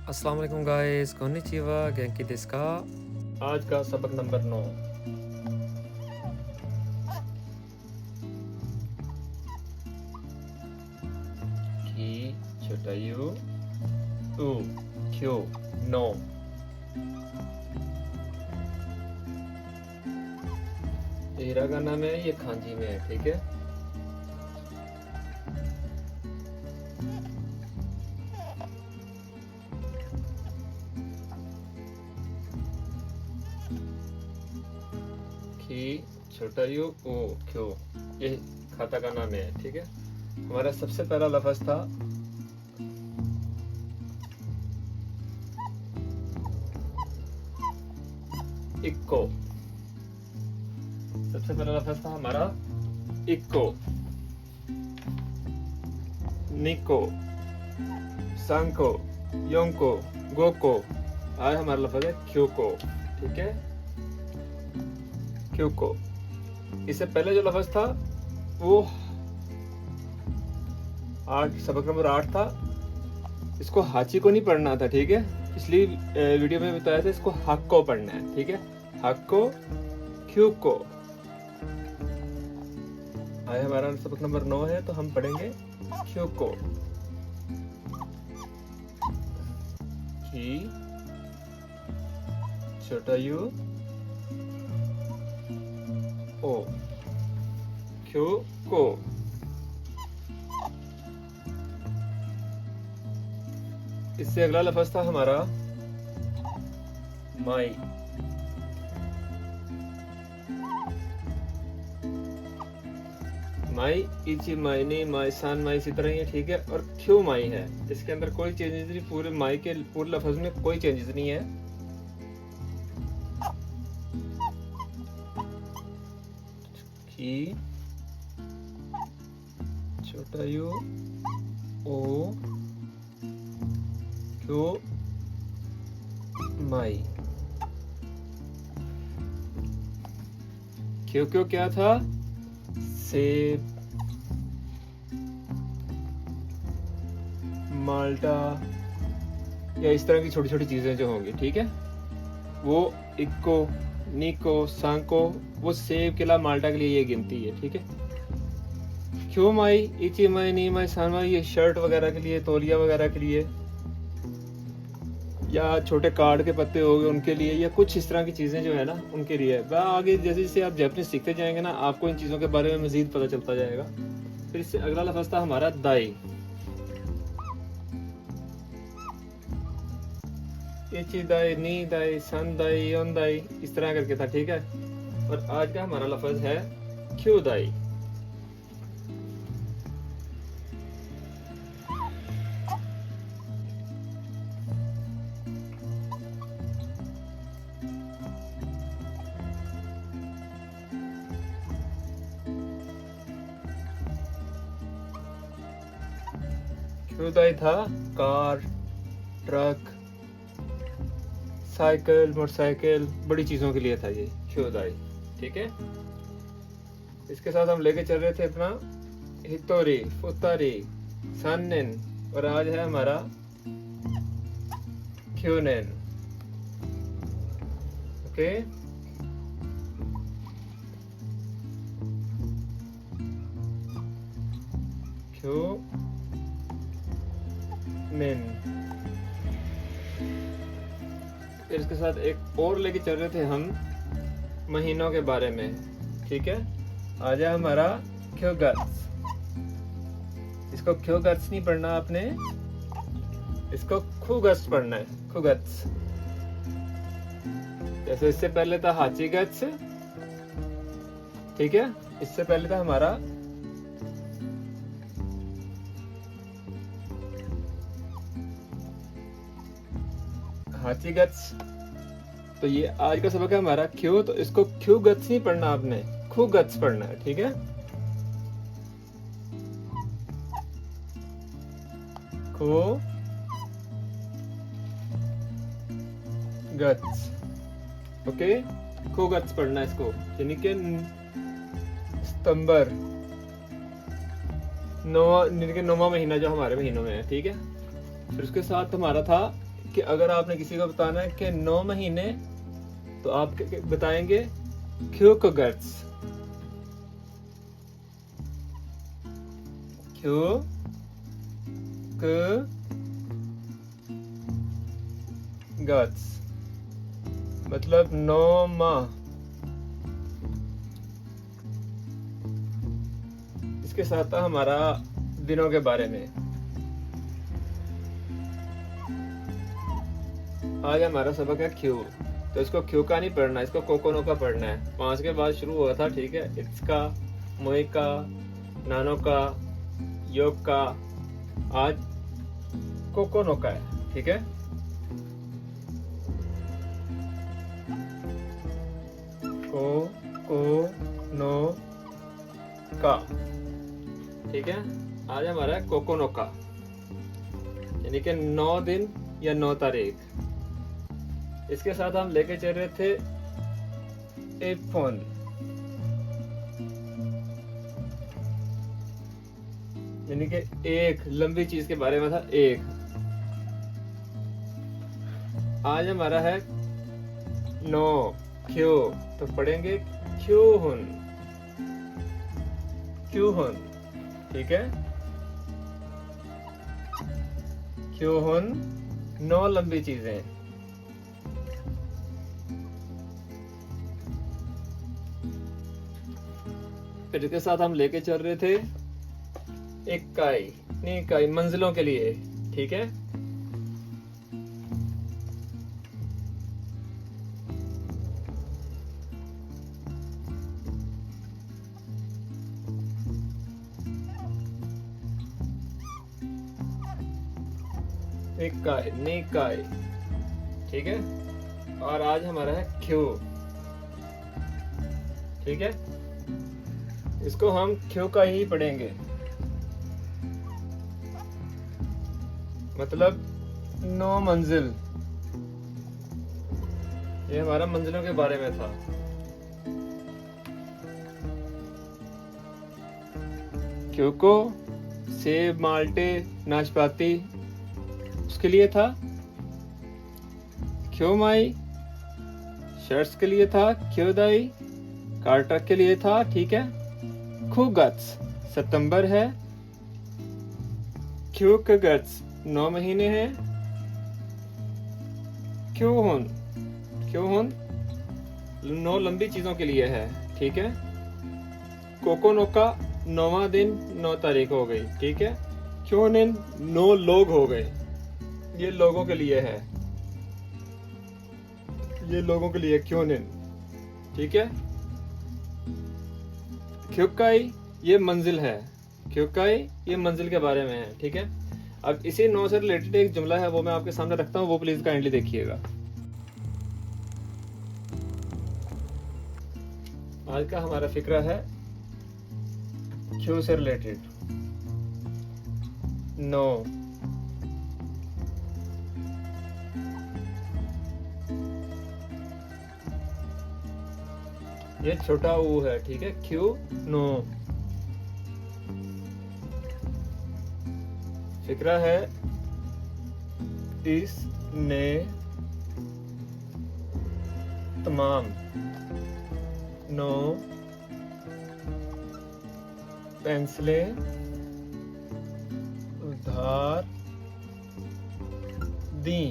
अस्सलाम वालेकुम guys, konnichiwa, genki desu ka? आज का सबक नंबर 9। की छोटा यू उ क्यों नो। हिरागाना में ये खांजी में है, ठीक है। की छोटा यू उ क्यों, ये काटाकाना में है, ठीक है। हमारा सबसे पहला लफ्ज था इक्को। सबसे पहला लफ्ज था हमारा इक्को। निको, सांको, योंको, गोको। आज हमारा लफ्ज है क्योको, ठीक है। क्योको। इससे पहले जो लफ्ज था वो सबक नंबर 8 था। इसको हाची को नहीं पढ़ना था, ठीक है। इसलिए वीडियो में बताया था इसको हक्को पढ़ना है, ठीक है। हक्को क्यूको। आज हमारा सबक नंबर 9 है, तो हम पढ़ेंगे क्यूको। की छोटा यू ओ क्यूको। इससे अगला लफ्ज था हमारा माई। माई इची माई नी माई सान माई इसी तरह ही है, ठीक है। और क्यों माई है, इसके अंदर कोई चेंजेस नहीं। पूरे माई के पूरे लफ्ज में कोई चेंजेस नहीं है। की छोटा यू ओ क्यों माई। क्यों क्यों क्या था, सेब, माल्टा या इस तरह की छोटी छोटी चीजें जो होंगी, ठीक है। वो इक्को, निको, सांको, वो सेब के अलावा माल्टा के लिए ये गिनती है, ठीक है। क्यों माई, इची माई, नी माई, सान माई, ये शर्ट वगैरह के लिए, तौलिया वगैरह के लिए, या छोटे कार्ड के पत्ते हो गए उनके लिए, या कुछ इस तरह की चीजें जो है ना उनके लिए। वह आगे जैसे जैसे आप जापानीज सीखते जाएंगे ना, आपको इन चीजों के बारे में मजीद पता चलता जाएगा। फिर इससे अगला लफ्ज था हमारा दाई। इची दाई, नी दाई, सन दाई, योन दाई, इस तरह करके था, ठीक है। और आज का हमारा लफ्ज है क्यों दाई। क्यों था कार, ट्रक, साइकिल, मोटरसाइकिल, बड़ी चीजों के लिए था ये क्योदाई, ठीक है। इसके साथ हम लेके चल रहे थे अपना हितोरी, फुतारी, सन्नेन, और आज है हमारा क्योनेन, ओके। क्यों नेन। फिर इसके साथ एक और लेके चल रहे थे हम महीनों के बारे में, ठीक है। आज है हमारा क्योगत्स। इसको क्योगत्स नहीं पढ़ना आपने, इसको खुगत्स पढ़ना है, खुगत्स। जैसे इससे पहले था हाचीगत्स, ठीक है। इससे पहले था हमारा हाचीगत्स। तो ये आज का सबक है हमारा क्यों, तो इसको क्यों गत्स नहीं पढ़ना आपने, खू गत्स पढ़ना है, ठीक है। खू गत्स, ओके। खू गत्स पढ़ना है इसको, यानी कि सितंबर, नौवा महीना जो हमारे महीनों में है, ठीक है। फिर उसके साथ हमारा था कि अगर आपने किसी को बताना है कि 9 महीने, तो आप बताएंगे क्योकगट्स, क्योकगट्स मतलब 9 माह। इसके साथ था हमारा दिनों के बारे में। आज हमारा सबक है क्यू, तो इसको क्यू का नहीं पढ़ना, इसको कोकोनो का पढ़ना है। 5 के बाद शुरू हुआ था, ठीक है। इट्सका, मोइका, नानो का, योग का, आज कोकोनो का है, ठीक है। कोकोनो का, ठीक है। आज हमारा है कोकोनो का, यानी कि 9 दिन या 9 तारीख। इसके साथ हम लेके चल रहे थे एक फोन, यानी कि एक लंबी चीज के बारे में था एक। आज हमारा है 9 क्यों, तो पढ़ेंगे क्यूहुन, क्यूहुन, ठीक है। क्यूहुन 9 लंबी चीजें। फिर इसके साथ हम लेके चल रहे थे इकाई, निकाई, मंजिलों के लिए, ठीक है। इकाई, निकाई, ठीक है। और आज हमारा है क्यू, ठीक है। इसको हम क्यों का ही पढ़ेंगे, मतलब 9 मंजिल। ये हमारा मंजिलों के बारे में था। क्यों को सेब, माल्टे, नाशपाती, उसके लिए था। क्यों माई शर्ट्स के लिए था। क्यों दाई कार ट्रक के लिए था, ठीक है। खुगत्स सितंबर है। क्योकगट्स 9 महीने हैं। क्योहुन, क्योहुन 9 लंबी चीजों के लिए है, ठीक है। कोकोनो का 9वां दिन 9 तारीख हो गई, ठीक है। क्योनिन 9 लोग हो गए, ये लोगों के लिए है, ये लोगों के लिए क्योनिन, ठीक है। क्योकाई ये मंजिल है, क्योकाई ये मंजिल के बारे में है, ठीक है। अब इसी 9 से रिलेटेड एक जुमला है, वो मैं आपके सामने रखता हूँ, वो प्लीज काइंडली देखिएगा। आज का हमारा फिक्रा है क्यों से रिलेटेड। 9 ये छोटा ऊ है, ठीक है। क्यों 9 फिक्रा है इसने तमाम 9 पेंसिलें उधार दी।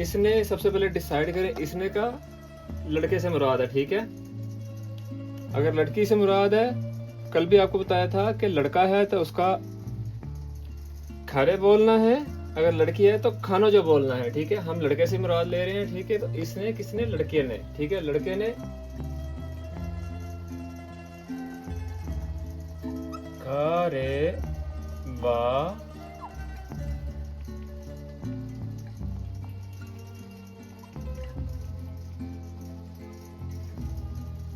इसने सबसे पहले डिसाइड करें, इसने का लड़के से मुराद है, ठीक है। अगर लड़की से मुराद है, कल भी आपको बताया था कि लड़का है तो उसका खारे बोलना है, अगर लड़की है तो खानो जो बोलना है, ठीक है। हम लड़के से मुराद ले रहे हैं, ठीक है। तो इसने किसने, लड़के ने, ठीक है। लड़के ने खारे बा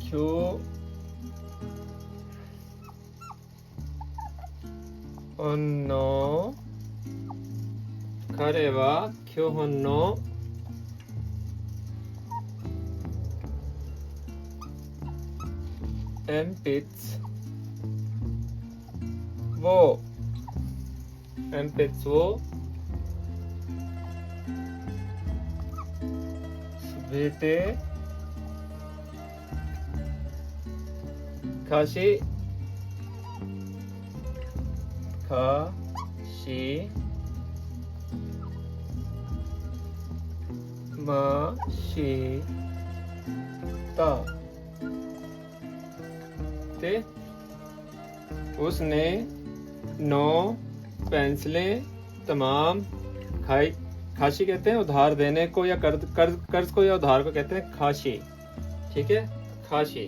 क्यों honno彼は今日の鉛筆を सुबेते खाशी माशिता ते उसने 9 पेंसिलें तमाम खाई। खाशी कहते हैं उधार देने को या कर्ज को या उधार को कहते हैं खाशी, ठीक है, खाशी।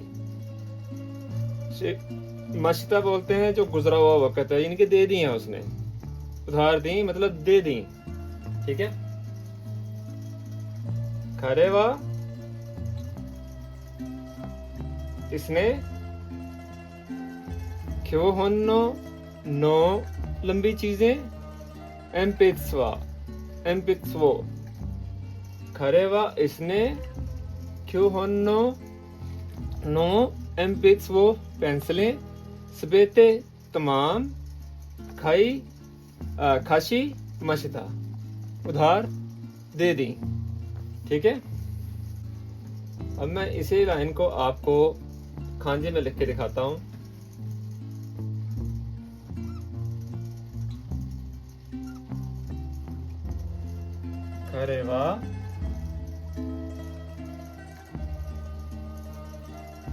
मशता बोलते हैं जो गुजरा हुआ वक्त है, इनके दे दी हैं उसने, उधार दी मतलब दे दी, ठीक है। खरेवा इसने क्यों होनो 9 लंबी चीजें एम्पित्सवो खरेवा इसने क्यों होनो 9 एम्पित्सवो पेंसिलें सबेते तमाम खाशी मशता उधार दे दी, ठीक है। अब मैं इसी लाइन को आपको खांजे में लिख के दिखाता हूं। खरेवा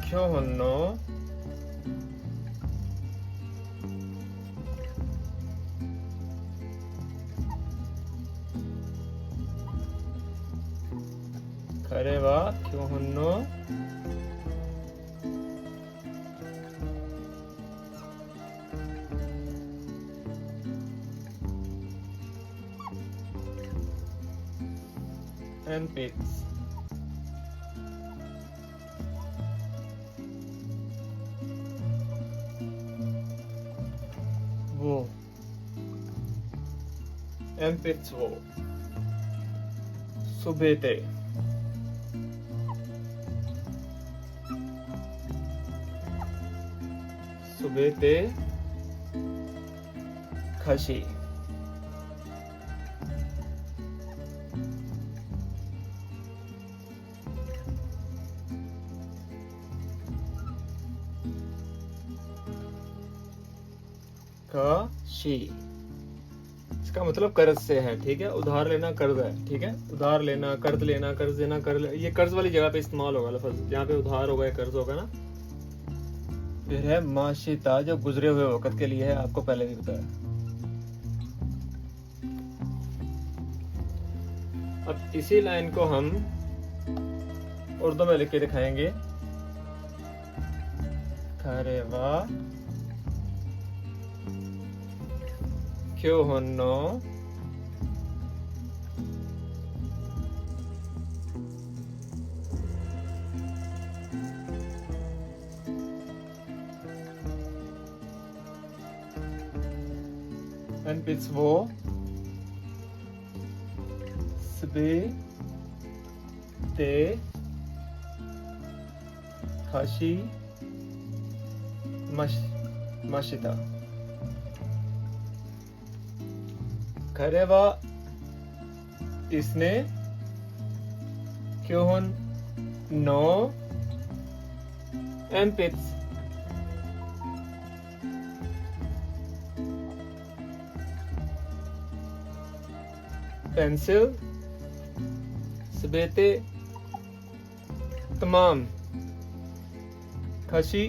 क्यों होनो खरेवा क्यों होनो and pits वो एम्पिट्स वो सुबेते सुबेते खाशी काशी। इसका मतलब कर्ज से है, ठीक है, उधार लेना कर्ज है, ठीक है, उधार लेना कर्ज लेना कर्ज देना ये कर्ज वाली जगह पे इस्तेमाल होगा लफ्ज, जहाँ पे उधार होगा या कर्ज होगा ना। फिर है माशिता जो गुजरे हुए वक्त के लिए है, आपको पहले भी बताया। अब इसी लाइन को हम उर्दू में लिख के दिखाएंगे। खरेवा क्यों होनो एम्पित्सवो सबेते खाशी मशिता खरेवा इसने क्यों 9 एम्पिट्स पेंसिल सबेते तमाम खाशी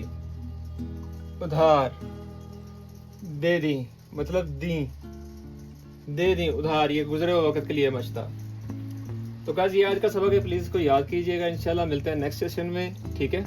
उधार दे दी मतलब दी दे दी उधार, ये गुजरे हुए वक्त के लिए मशता। तो गाइस ये आज का सबक है, प्लीज इसको याद कीजिएगा। इंशाल्लाह मिलते हैं नेक्स्ट सेशन में, ठीक है।